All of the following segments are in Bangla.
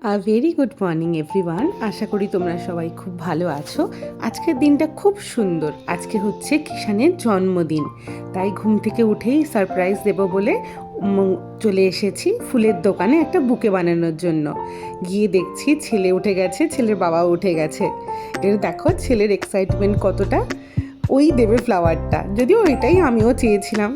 Very good morning everyone. আশা করি তোমরা সবাই খুব ভালো আছো। আজকের দিনটা খুব সুন্দর। আজকে হচ্ছে কিষানের জন্মদিন, তাই ঘুম থেকে উঠেই সারপ্রাইজ দেবো বলে চলে এসেছি ফুলের দোকানে একটা বুকে বানানোর জন্য। গিয়ে দেখছি ছেলে উঠে গেছে, ছেলের বাবাও উঠে গেছে। এর দেখো ছেলের এক্সাইটমেন্ট কতটা। ওই দেবে ফ্লাওয়ারটা, যদিও এটাই আমিও চেয়েছিলাম।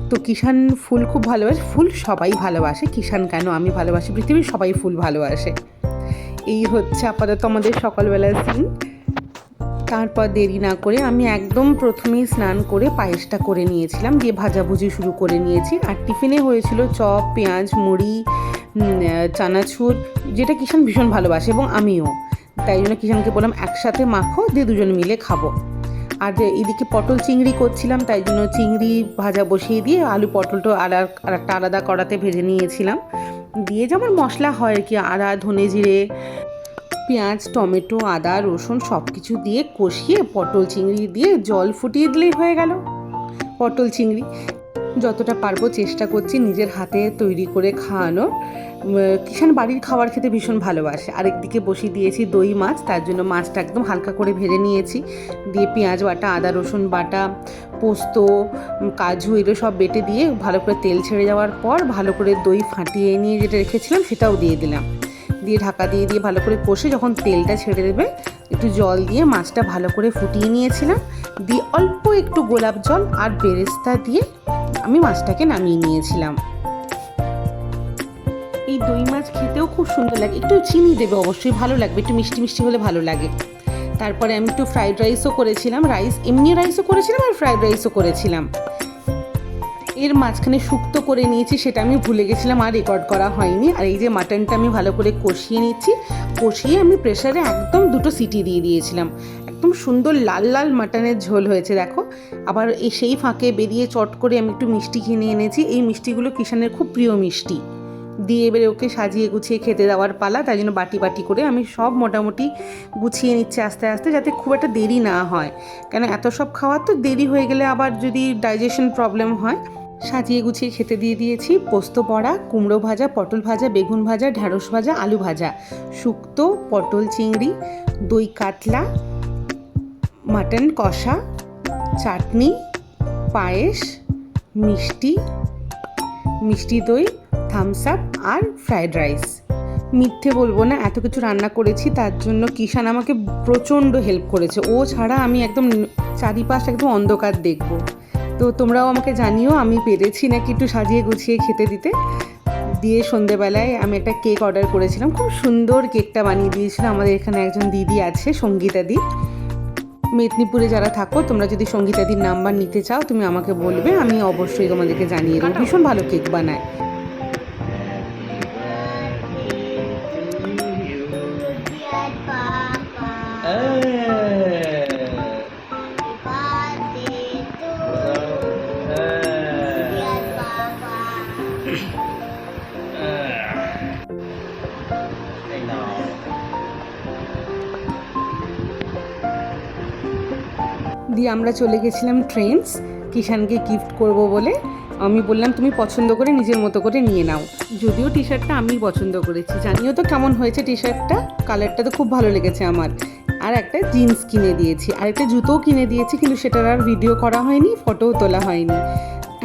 তো কিষান ফুল খুব ভালোবাসে, ফুল সবাই ভালোবাসে, কিষান কেন, আমি ভালোবাসি, পৃথিবীর সবাই ফুল ভালোবাসে। এই হচ্ছে আপাতত আমাদের সকালবেলার সিন। তারপর দেরি না করে আমি একদম প্রথমেই স্নান করে পায়েসটা করে নিয়েছিলাম, দিয়ে ভাজাভুজি শুরু করে নিয়েছি। আর টিফিনে হয়েছিল চপ, পেঁয়াজ, মুড়ি, চানাচুর, যেটা কিষান ভীষণ ভালোবাসে এবং আমিও। তাই জন্য কিষানকে বললাম একসাথে মাখো, দিয়ে দুজন মিলে খাবো। আর এদিকে পটল চিংড়ি করছিলাম, তাই জন্য চিংড়ি ভাজা বসিয়ে দিয়ে আলু পটলটা একটা আলাদা কড়াতে ভেজে নিয়েছিলাম। দিয়ে যেমন মশলা হয় আর কি, আদা, ধনে, জিরে, পেঁয়াজ, টমেটো, আদা, রসুন সব কিছু দিয়ে কষিয়ে পটল চিংড়ি দিয়ে জল ফুটিয়ে দিলেই হয়ে গেল পটল চিংড়ি। যতটা পারবো চেষ্টা করছি নিজের হাতে তৈরি করে খাওয়ানোর। কিষান বাড়ির খাবার খেতে ভীষণ ভালোবাসে। আরেকদিকে বসিয়ে দিয়েছি দই মাছ, তার জন্য মাছটা একদম হালকা করে ভেজে নিয়েছি। দিয়ে পেঁয়াজ বাটা, আদা রসুন বাটা, পোস্ত, কাজু, এগুলো সব বেটে দিয়ে ভালো করে তেল ছেড়ে যাওয়ার পর ভালো করে দই ফাটিয়ে নিয়ে যেটা রেখেছিলাম সেটাও দিয়ে দিলাম। দিয়ে ঢাকা দিয়ে ভালো করে কষে যখন তেলটা ছেড়ে দেবে একটু জল দিয়ে মাছটা ভালো করে ফুটিয়ে নিয়েছিলাম। দিয়ে অল্প একটু গোলাপ জল আর বেরেস্তা দিয়ে আমি মাছটাকে নামিয়ে নিয়েছিলাম। এই দই মাছ খেতেও খুব সুন্দর লাগে, একটু চিনি দেবে অবশ্যই, ভালো লাগবে, একটু মিষ্টি মিষ্টি হলে ভালো লাগে। তারপরে আমি একটু ফ্রাইড রাইসও করেছিলাম, এমনি রাইসও করেছিলাম আর ফ্রাইড রাইসও করেছিলাম। এর মাঝখানে শুক্তো করে নিয়েছি, সেটা আমি ভুলে গেছিলাম আর রেকর্ড করা হয়নি। আর এই যে মাটনটা আমি ভালো করে কষিয়ে নিচ্ছি, কষিয়ে আমি প্রেসারে একদম 2টো সিটি দিয়ে দিয়েছিলাম। একদম সুন্দর লাল লাল মাটনের ঝোল হয়েছে দেখো। আবার সেই ফাঁকে বেরিয়ে চট করে আমি একটু মিষ্টি কিনে এনেছি। এই মিষ্টিগুলো কিষানের খুব প্রিয় মিষ্টি। দিয়ে এবারে ওকে সাজিয়ে গুছিয়ে খেতে দেওয়ার পালা, তাই জন্য বাটি বাটি করে আমি সব মোটামুটি গুছিয়ে নিচ্ছি আস্তে আস্তে, যাতে খুব একটা দেরি না হয়। কেন এত সব খাওয়ার তো দেরি হয়ে গেলে আবার যদি ডাইজেশন প্রবলেম হয়। সাজিয়ে গুছিয়ে খেতে দিয়ে দিয়েছি পোস্ত বড়া, কুমড়ো ভাজা, পটল ভাজা, বেগুন ভাজা, ঢ্যাঁড়স ভাজা, আলু ভাজা, শুক্তো, পটল চিংড়ি, দই কাতলা, মাটন কষা, চাটনি, পায়েস, মিষ্টি দই, থামস আপ আর ফ্রাইড রাইস। মিথ্যে বলবো না, এত কিছু রান্না করেছি, তার জন্য কিষান আমাকে প্রচণ্ড হেল্প করেছে। ও ছাড়া আমি একদম চারিপাশ একদম অন্ধকার দেখবো। তো তোমরাও আমাকে জানিও আমি পেরেছি নাকি একটু সাজিয়ে গুছিয়ে খেতে দিতে। দিয়ে সন্ধেবেলায় আমি একটা কেক অর্ডার করেছিলাম, খুব সুন্দর কেকটা বানিয়ে দিয়েছিল আমাদের এখানে একজন দিদি আছে, সঙ্গীতাদি। মেদিনীপুরে যারা থাকো তোমরা যদি সঙ্গীতাদির নাম্বার নিতে চাও তুমি আমাকে বলবে, আমি অবশ্যই তোমাদেরকে জানিয়ে দেবো। ভীষণ ভালো কেক বানায়। দিয়ে আমরা চলে গেছিলাম ট্রেন্ডস কিষানকে গিফট করব বলে। আমি বললাম তুমি পছন্দ করে নিজের মতো করে নিয়ে নাও। যদিও টি শার্টটা আমি পছন্দ করেছি, জানিও তো কেমন হয়েছে টি শার্টটা, কালারটা তো খুব ভালো লেগেছে আমার। আর একটা জিন্স কিনে দিয়েছি, আর একটা জুতোও কিনে দিয়েছি, কিন্তু সেটার আর ভিডিও করা হয়নি, ফটোও তোলা হয়নি।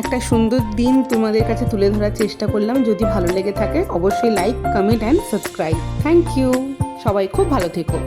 একটা সুন্দর দিন তোমাদের কাছে তুলে ধরার চেষ্টা করলাম। যদি ভালো লেগে থাকে অবশ্যই like, comment and subscribe. Thank you. সবাই খুব ভালো থেকো।